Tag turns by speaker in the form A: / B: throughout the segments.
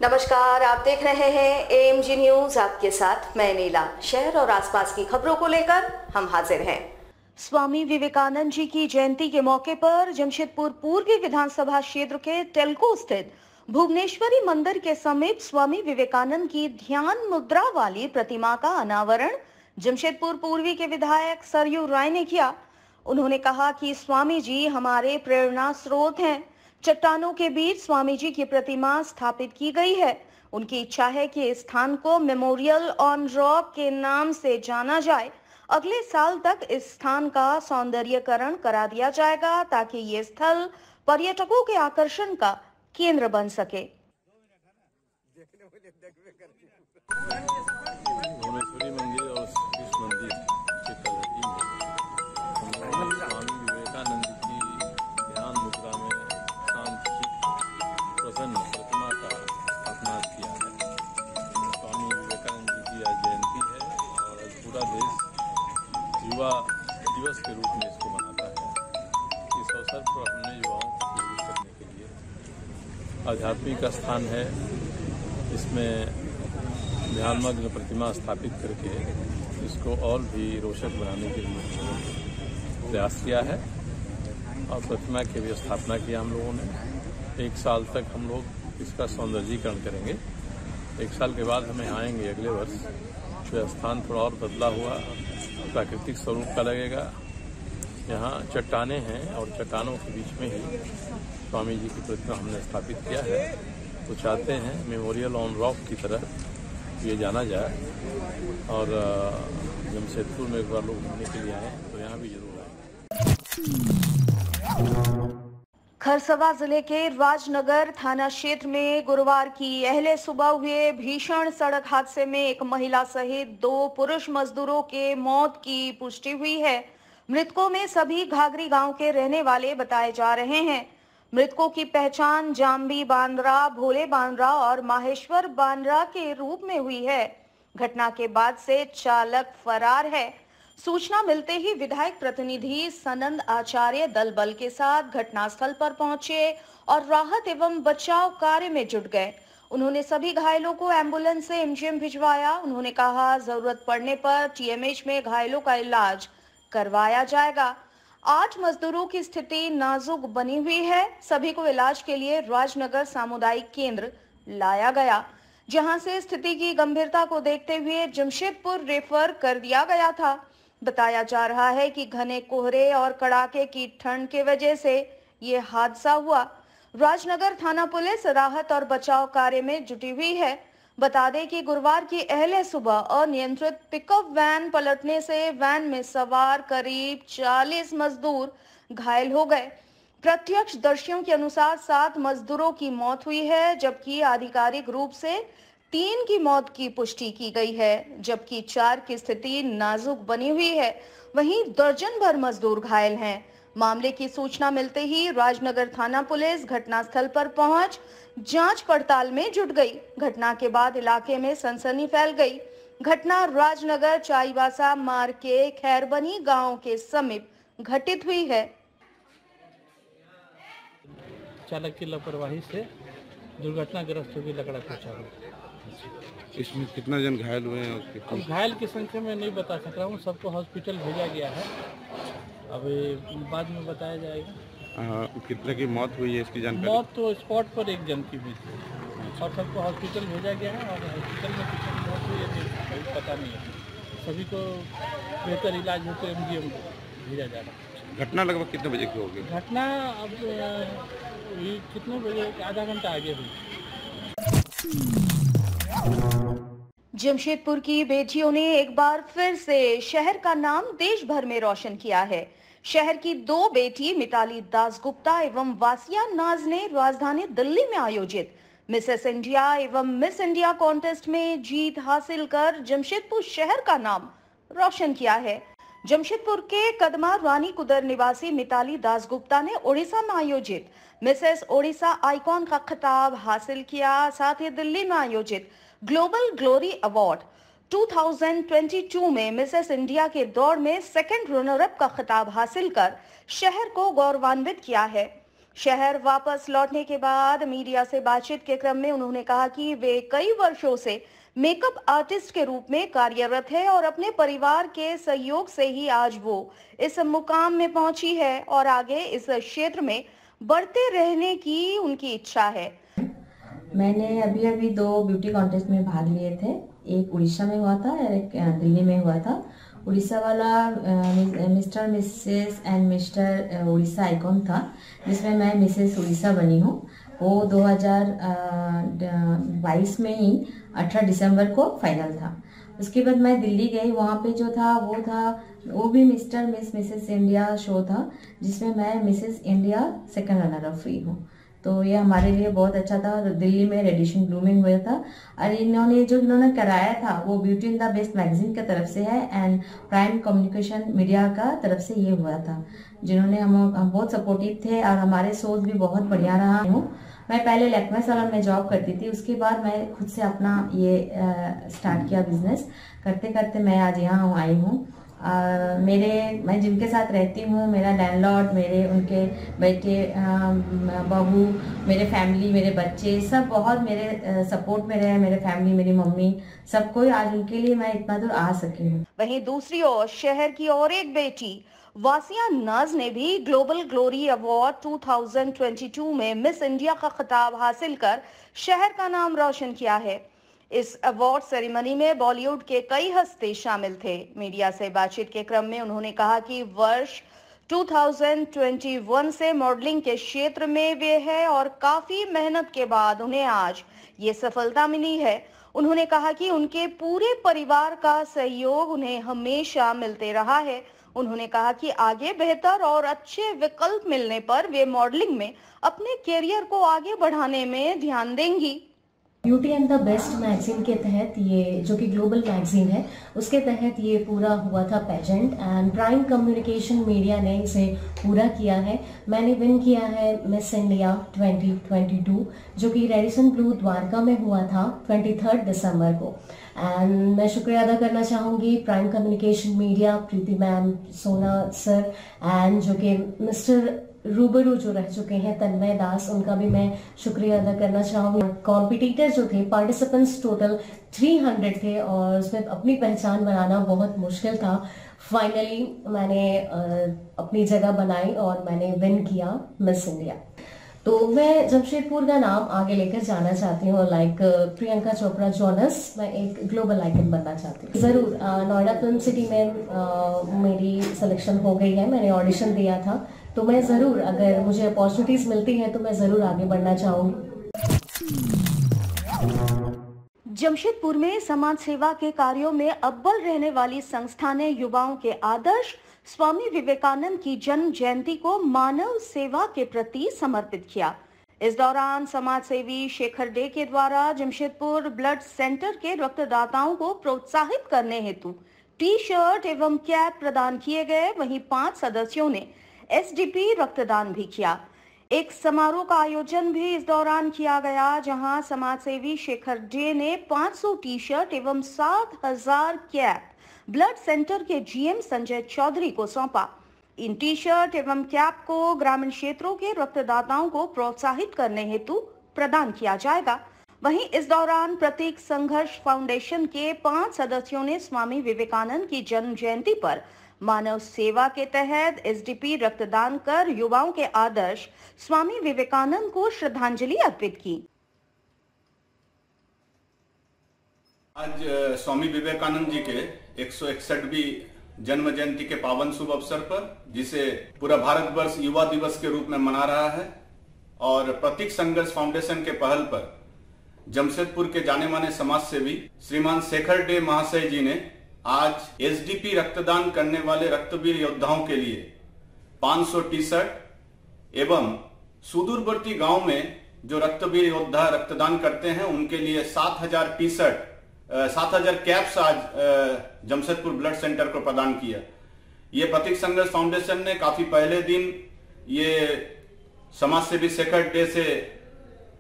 A: नमस्कार, आप देख रहे हैं एएमजी न्यूज। आपके साथ मैं नीला। शहर और आसपास की खबरों को लेकर हम हाजिर हैं। स्वामी विवेकानंद जी की जयंती के मौके पर जमशेदपुर पूर्वी विधानसभा क्षेत्र के टेल्को स्थित भुवनेश्वरी मंदिर के समीप स्वामी विवेकानंद की ध्यान मुद्रा वाली प्रतिमा का अनावरण जमशेदपुर पूर्वी के विधायक सरयू राय ने किया। उन्होंने कहा कि स्वामी जी हमारे प्रेरणा स्रोत हैं। चट्टानों के बीच स्वामी जी की प्रतिमा स्थापित की गई है। उनकी इच्छा है कि इस स्थान को मेमोरियल ऑन रॉक के नाम से जाना जाए। अगले साल तक इस स्थान का सौंदर्यीकरण करा दिया जाएगा ताकि ये स्थल पर्यटकों के आकर्षण का केंद्र बन सके।
B: भुवनेश्वरी मंदिर और इस मंदिर के पद्धति में स्वामी विवेकानंद की ध्यान मुद्रा में शांति प्रसन्न प्रतिमा का स्थापना किया है। स्वामी विवेकानंद जी की आज जयंती है और आज पूरा देश युवा दिवस के रूप में इसको मनाता है। इस अवसर पर हमने युवाओं को प्रेरित करने के लिए आध्यात्मिक स्थान है, इसमें ध्यानमग्न प्रतिमा स्थापित करके इसको और भी रोचक बनाने के लिए प्रयास किया है और प्रतिमा की भी स्थापना किया हम लोगों ने। 1 साल तक हम लोग इसका सौंदर्यीकरण करेंगे। 1 साल के बाद हमें आएंगे अगले वर्ष, तो स्थान थोड़ा और बदला हुआ प्राकृतिक स्वरूप का लगेगा। यहाँ चट्टानें हैं और चट्टानों के बीच में ही स्वामी जी की प्रतिमा हमने स्थापित किया है। तो चाहते हैं मेमोरियल ऑन रॉक की तरह ये जाना जाए और जमशेदपुर में एक बार लोग घूमने के लिए आए तो यहाँ भी जरूर आए।
A: खरसवा जिले के राजनगर थाना क्षेत्र में गुरुवार की अहले सुबह हुए भीषण सड़क हादसे में एक महिला सहित 2 पुरुष मजदूरों के मौत की पुष्टि हुई है। मृतकों में सभी घाघरी गांव के रहने वाले बताए जा रहे हैं। मृतकों की पहचान जाम्बी बांद्रा, भोले बांद्रा और माहेश्वर बांद्रा के रूप में हुई है। घटना के बाद से चालक फरार है। सूचना मिलते ही विधायक प्रतिनिधि सनंद आचार्य दल बल के साथ घटनास्थल पर पहुंचे और राहत एवं बचाव कार्य में जुट गए। उन्होंने सभी घायलों को एम्बुलेंस से एमजीएम भिजवाया। उन्होंने कहा जरूरत पड़ने पर टीएमएच में घायलों का इलाज करवाया जाएगा। 8 मजदूरों की स्थिति नाजुक बनी हुई है। सभी को इलाज के लिए राजनगर सामुदायिक केंद्र लाया गया, जहां से स्थिति की गंभीरता को देखते हुए जमशेदपुर रेफर कर दिया गया था। बताया जा रहा है कि घने कोहरे और कड़ाके की ठंड की वजह से ये हादसा हुआ। राजनगर थाना पुलिस राहत और बचाव कार्य में जुटी हुई है। बता दें कि गुरुवार की अहले सुबह अनियंत्रित पिकअप वैन पलटने से वैन में सवार करीब 40 मजदूर घायल हो गए। प्रत्यक्षदर्शियों के अनुसार 7 मजदूरों की मौत हुई है, जबकि आधिकारिक रूप से 3 की मौत की पुष्टि की गई है, जबकि 4 की स्थिति नाजुक बनी हुई है। वहीं दर्जन भर मजदूर घायल हैं। मामले की सूचना मिलते ही राजनगर थाना पुलिस घटनास्थल पर पहुंच जांच पड़ताल में जुट गई। घटना के बाद इलाके में सनसनी फैल गई। घटना राजनगर चाईबासा मार्ग के खैरबनी गांव के समीप घटित हुई है।
C: चालक की लापरवाही से दुर्घटनाग्रस्त हुई लकड़ा पहुंचा।
D: इसमें कितना जन घायल हुए हैं?
C: अब घायल की संख्या में नहीं बता सक रहा हूँ। सबको हॉस्पिटल भेजा गया है, अभी बाद में बताया जाएगा।
D: कितने की मौत हुई है इसकी जानकारी?
C: मौत तो स्पॉट पर 1 जन की हुई थी और सबको हॉस्पिटल भेजा गया है और हॉस्पिटल में कितनी मौत हुई है पता नहीं है। सभी को बेहतर इलाज हो तो एमजीएम भेजा जा रहा है।
D: घटना लगभग कितने बजे की होगी?
C: घटना अब कितने बजे, आधा घंटा आगे हुई।
A: जमशेदपुर की बेटियों ने एक बार फिर से शहर का नाम देश भर में रोशन किया है। शहर की 2 बेटी मिताली दासगुप्ता एवं वासिया नाज ने राजधानी दिल्ली में आयोजित मिसेस इंडिया एवं मिस इंडिया कॉन्टेस्ट में जीत हासिल कर जमशेदपुर शहर का नाम रोशन किया है। जमशेदपुर के कदमा रानी कुदर निवासी मिताली दासगुप्ता ने ओडिशा में आयोजित मिसेस ओडिशा आइकॉन का खिताब हासिल किया। साथ ही दिल्ली में आयोजित ग्लोबल ग्लोरी अवार्ड 2022 में मिसेस इंडिया के दौड़ में 2nd रनर अप का खिताब हासिल कर शहर को गौरवान्वित किया है। शहर वापस लौटने के बाद मीडिया से बातचीत के क्रम में उन्होंने कहा कि वे कई वर्षों से मेकअप आर्टिस्ट के रूप में कार्यरत है और अपने परिवार के सहयोग से ही आज वो इस मुकाम में पहुंची है और आगे इस क्षेत्र में बढ़ते रहने की उनकी इच्छा है।
E: मैंने अभी 2 ब्यूटी कॉन्टेस्ट में भाग लिए थे। एक उड़ीसा में हुआ था और एक दिल्ली में हुआ था। उड़ीसा वाला mister Mrs and mister Orissa icon था, जिसमें मैं मिसेस उड़ीसा बनी हूँ। वो 2022 में ही 18 दिसंबर को फाइनल था। उसके बाद मैं दिल्ली गई। वहाँ पे जो था वो भी मिस्टर मिसेस इंडिया शो था, जिसमें मैं Mrs India second runner up हुई हूँ। तो ये हमारे लिए बहुत अच्छा था। दिल्ली में रेडिएशन ब्लूमिंग हुआ था और इन्होंने कराया था वो beauty in the best magazine की तरफ से है एंड प्राइम कम्युनिकेशन मीडिया का तरफ से ये हुआ था, जिन्होंने हम बहुत सपोर्टिव थे और हमारे शोज भी बहुत बढ़िया रहा हूँ। मैं पहले लैक्मे सैलून में जॉब करती थी, उसके बाद मैं खुद से अपना ये स्टार्ट किया बिजनेस। करते करते मैं आज यहाँ आई हूँ। मैं जिनके साथ रहती हूँ, मेरा लैंडलॉर्ड, उनके बेटे, बहू, मेरे फैमिली, मेरे बच्चे सब बहुत मेरे सपोर्ट में रहे। मेरे फैमिली, मेरी मम्मी, सब कोई आज उनके लिए मैं इतना दूर आ सकी हूँ।
A: वहीं दूसरी ओर शहर की और एक बेटी वासिया नाज ने भी ग्लोबल ग्लोरी अवार्ड 2022 में मिस इंडिया का खिताब हासिल कर शहर का नाम रोशन किया है। इस अवार्ड सेरेमनी में बॉलीवुड के कई हस्ती शामिल थे। मीडिया से बातचीत के क्रम में उन्होंने कहा कि वर्ष 2021 से मॉडलिंग के क्षेत्र में वे है और काफी मेहनत के बाद उन्हें आज ये सफलता मिली है। उन्होंने कहा कि उनके पूरे परिवार का सहयोग उन्हें हमेशा मिलते रहा है। उन्होंने कहा कि आगे बेहतर और अच्छे विकल्प मिलने पर वे मॉडलिंग में अपने कैरियर को आगे बढ़ाने में ध्यान देंगी।
F: Beauty and the best magazine के तहत, ये जो कि ग्लोबल मैगजीन है, उसके तहत ये पूरा हुआ था pageant and prime communication media ने इसे पूरा किया है। मैंने विन किया है मिस इंडिया 2022, जो कि रेडिसन ब्लू द्वारका में हुआ था 23 दिसंबर को। एंड मैं शुक्रिया अदा करना चाहूँगी प्राइम कम्युनिकेशन मीडिया, प्रीति मैम, सोना सर एंड जो कि मिस्टर रूबरू जो रह चुके हैं तन्मय दास, उनका भी मैं शुक्रिया अदा करना चाहूँगी। कॉम्पिटिटर जो थे, पार्टिसिपेंट्स टोटल 300 थे और उसमें अपनी पहचान बनाना बहुत मुश्किल था। फाइनली मैंने अपनी जगह बनाई और मैंने विन किया मिस इंडिया। तो मैं जमशेदपुर का नाम आगे लेकर जाना चाहती हूँ, लाइक प्रियंका चोपड़ा जोनस। मैं एक ग्लोबल आइकन बनना चाहती हूँ। ज़रूर नोएडा फिल्म सिटी में मेरी सिलेक्शन हो गई है। मैंने ऑडिशन दिया था, तो मैं ज़रूर, अगर मुझे अपॉर्चुनिटीज़ मिलती हैं तो मैं ज़रूर आगे बढ़ना चाहूँगी।
A: जमशेदपुर में समाज सेवा के कार्यों में अव्वल रहने वाली संस्था ने युवाओं के आदर्श स्वामी विवेकानंद की जन्म जयंती को मानव सेवा के प्रति समर्पित किया। इस दौरान समाज सेवी शेखर डे के द्वारा जमशेदपुर ब्लड सेंटर के रक्तदाताओं को प्रोत्साहित करने हेतु टी शर्ट एवं कैप प्रदान किए गए। वहीं 5 सदस्यों ने एसडीपी रक्तदान भी किया। एक समारोह का आयोजन भी इस दौरान किया गया, जहां समाजसेवी शेखर डे ने 500 टी शर्ट एवं 7000 कैप ब्लड सेंटर के जीएम संजय चौधरी को सौंपा। इन टी शर्ट एवं कैप को ग्रामीण क्षेत्रों के रक्तदाताओं को प्रोत्साहित करने हेतु प्रदान किया जाएगा। वहीं इस दौरान प्रतीक संघर्ष फाउंडेशन के 5 सदस्यों ने स्वामी विवेकानंद की जन्म जयंती पर मानव सेवा के तहत एसडीपी रक्तदान कर युवाओं के आदर्श स्वामी विवेकानंद को श्रद्धांजलि अर्पित की।
G: आज स्वामी विवेकानंद जी के 161वीं जन्म जयंती के पावन शुभ अवसर पर, जिसे पूरा भारतवर्ष युवा दिवस के रूप में मना रहा है, और प्रतीक संघर्ष फाउंडेशन के पहल पर जमशेदपुर के जाने माने समाज सेवी श्रीमान शेखर डे महाशय जी ने आज एसडीपी रक्तदान करने वाले रक्तवीर योद्धाओं के लिए 500 टी शर्ट एवं सुदूरवर्ती गांव में जो रक्तवीर योद्धा रक्तदान करते हैं उनके लिए 7000 टी शर्ट, 7000 कैप्स आज जमशेदपुर ब्लड सेंटर को प्रदान किया। ये प्रतीक संघर्ष फाउंडेशन ने काफी पहले दिन ये समाज सेवी शेखर डे से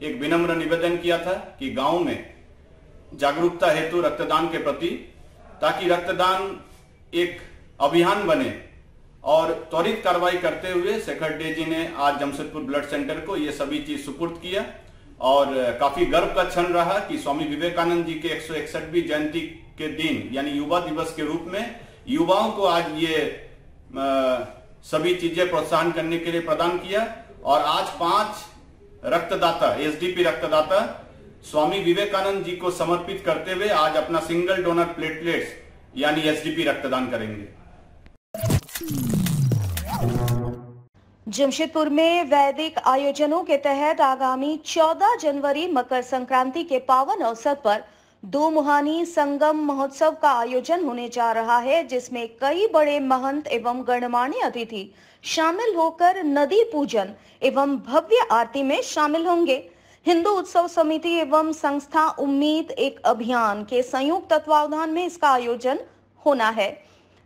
G: एक विनम्र निवेदन किया था कि गांव में जागरूकता हेतु रक्तदान के प्रति, ताकि रक्तदान एक अभियान बने और त्वरित कार्रवाई करते हुए शेखर डे जी ने आज जमशेदपुर ब्लड सेंटर को ये सभी चीज सुपुर्द किया और काफी गर्व का क्षण रहा कि स्वामी विवेकानंद जी के 161वीं जयंती के दिन यानी युवा दिवस के रूप में युवाओं को आज ये सभी चीजें प्रोत्साहन करने के लिए प्रदान किया और आज 5 रक्तदाता एसडीपी रक्तदाता स्वामी विवेकानंद जी को समर्पित करते हुए आज अपना सिंगल डोनर प्लेटलेट्स यानी एसडीपी रक्तदान करेंगे।
A: जमशेदपुर में वैदिक आयोजनों के तहत आगामी 14 जनवरी मकर संक्रांति के पावन अवसर पर दो मुहानी संगम महोत्सव का आयोजन होने जा रहा है, जिसमें कई बड़े महंत एवं गणमान्य अतिथि शामिल होकर नदी पूजन एवं भव्य आरती में शामिल होंगे। हिंदू उत्सव समिति एवं संस्था उम्मीद एक अभियान के संयुक्त तत्वावधान में इसका आयोजन होना है।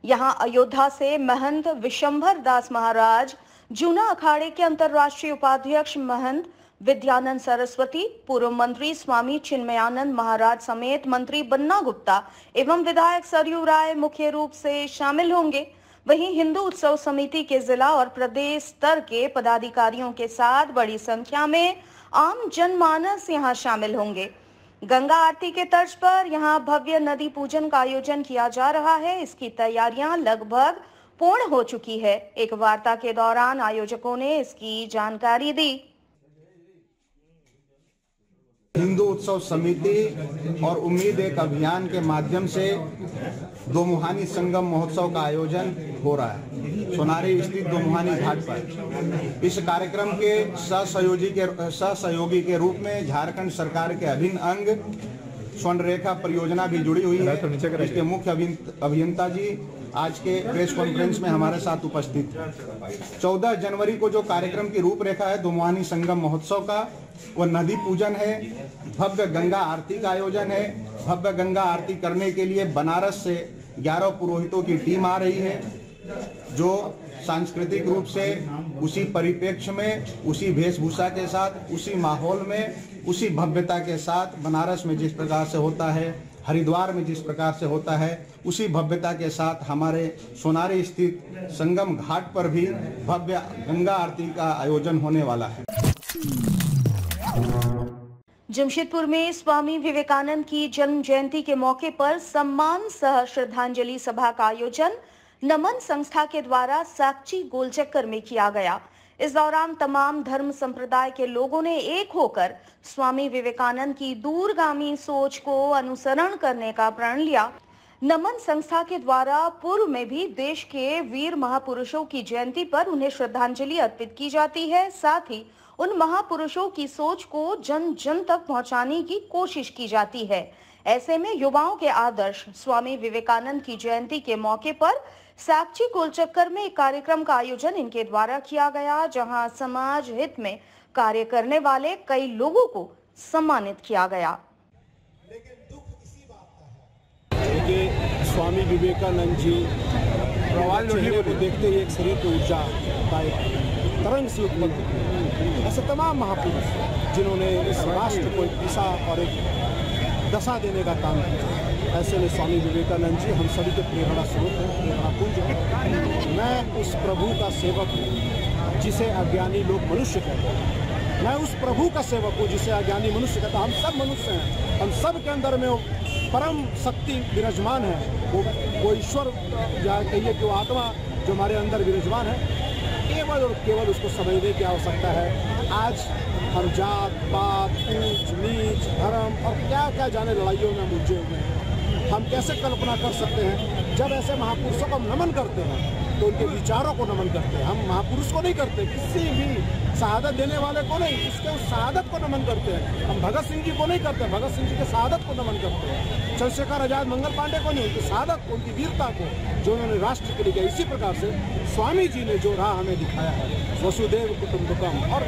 A: यहाँ अयोध्या से महंत विशंभर दास महाराज, जूना अखाड़े के अंतर्राष्ट्रीय उपाध्यक्ष महंत विद्यानंद सरस्वती, पूर्व मंत्री स्वामी चिन्मयानंद महाराज समेत मंत्री बन्ना गुप्ता एवं विधायक सरयू राय मुख्य रूप से शामिल होंगे। वहीं हिंदू उत्सव समिति के जिला और प्रदेश स्तर के पदाधिकारियों के साथ बड़ी संख्या में आम जनमानस यहां शामिल होंगे। गंगा आरती के तर्ज पर यहां भव्य नदी पूजन का आयोजन किया जा रहा है। इसकी तैयारियां लगभग पूर्ण हो चुकी है। एक वार्ता के दौरान आयोजकों ने इसकी जानकारी दी।
H: हिंदू उत्सव समिति और उम्मीद एक अभियान के माध्यम से दो मुहानी संगम महोत्सव का आयोजन हो रहा है सोनारी स्थित दो मुहानी घाट पर। इस कार्यक्रम के सहसहयोगी के रूप में झारखंड सरकार के अभिन्न अंग स्वर्ण रेखा परियोजना भी जुड़ी हुई है। इसके मुख्य अभियंता जी आज के प्रेस कॉन्फ्रेंस में हमारे साथ उपस्थित हैं। 14 जनवरी को जो कार्यक्रम की रूपरेखा है दो मुहानी संगम महोत्सव का, वो नदी पूजन है, भव्य गंगा आरती का आयोजन है। भव्य गंगा आरती करने के लिए बनारस से 11 पुरोहितों की टीम आ रही है, जो सांस्कृतिक रूप से उसी परिप्रेक्ष्य में, उसी वेशभूषा के साथ, उसी माहौल में, उसी भव्यता के साथ बनारस में जिस प्रकार से होता है, हरिद्वार में जिस प्रकार से होता है, उसी भव्यता के साथ हमारे सोनारी स्थित संगम घाट पर भी भव्य गंगा आरती का आयोजन होने वाला है।
A: जमशेदपुर में स्वामी विवेकानंद की जन्म जयंती के मौके पर सम्मान सह श्रद्धांजलि सभा का आयोजन नमन संस्था के द्वारा साक्षी गोलचक्कर में किया गया। इस दौरान तमाम धर्म संप्रदाय के लोगों ने एक होकर स्वामी विवेकानंद की दूरगामी सोच को अनुसरण करने का प्रण लिया। नमन संस्था के द्वारा पूर्व में भी देश के वीर महापुरुषों की जयंती पर उन्हें श्रद्धांजलि अर्पित की जाती है। साथ ही उन महापुरुषों की सोच को जन जन तक पहुंचाने की कोशिश की जाती है। ऐसे में युवाओं के आदर्श स्वामी विवेकानंद की जयंती के मौके पर साक्षी गोलचक्कर में एक कार्यक्रम का आयोजन इनके द्वारा किया गया, जहां समाज हित में कार्य करने वाले कई लोगों को सम्मानित किया गया।
I: स्वामी विवेकानंद जी चेहरे को देखते ही एक शरीर की ऊर्जा का एक तरंग सी उत्पन्न होती। ऐसे तमाम महापुरुष जिन्होंने इस राष्ट्र को एक दिशा और एक दशा देने का काम किया, ऐसे में स्वामी विवेकानंद जी हम सभी के प्रेरणा स्रोत हैं, प्रेरणा पुंज हैं। मैं उस प्रभु का सेवक हूँ जिसे अज्ञानी लोग मनुष्य कहते हैं। मैं उस प्रभु का सेवक हूँ जिसे अज्ञानी मनुष्य कहता है। हम सब मनुष्य हैं, हम सब के अंदर में परम शक्ति विराजमान है। वो ईश्वर या कहिए कि वो आत्मा जो हमारे अंदर विराजमान है, केवल और केवल उसको समझने की आवश्यकता है। आज हम जात पात ऊंच नीच धर्म और क्या क्या जाने लड़ाइयों में उलझे हुए हैं। हम कैसे कल्पना कर सकते हैं जब ऐसे महापुरुषों को हम नमन करते हैं तो उनके विचारों को नमन करते हैं। हम महापुरुष को नहीं करते, किसी भी शहादत देने वाले को नहीं, उसके उस शहादत को नमन करते हैं। हम भगत सिंह जी को नहीं करते, भगत सिंह जी के शहादत को नमन करते हैं। चंद्रशेखर आजाद मंगल पांडे को नहीं, उनकी शहादत, उनकी वीरता को जो उन्होंने राष्ट्र के लिए किया। इसी प्रकार से स्वामी जी ने जो राह हमें दिखाया है, वसुदेव कुटुंबकम और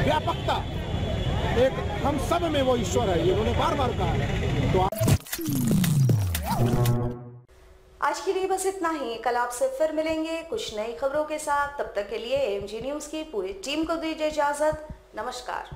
I: व्यापकता, एक हम सब में वो ईश्वर है, ये उन्होंने बार बार कहा है। तो
A: आज के लिए बस इतना ही। कल आपसे फिर मिलेंगे कुछ नई खबरों के साथ। तब तक के लिए एएमजी न्यूज की पूरी टीम को दीजिए इजाजत। नमस्कार।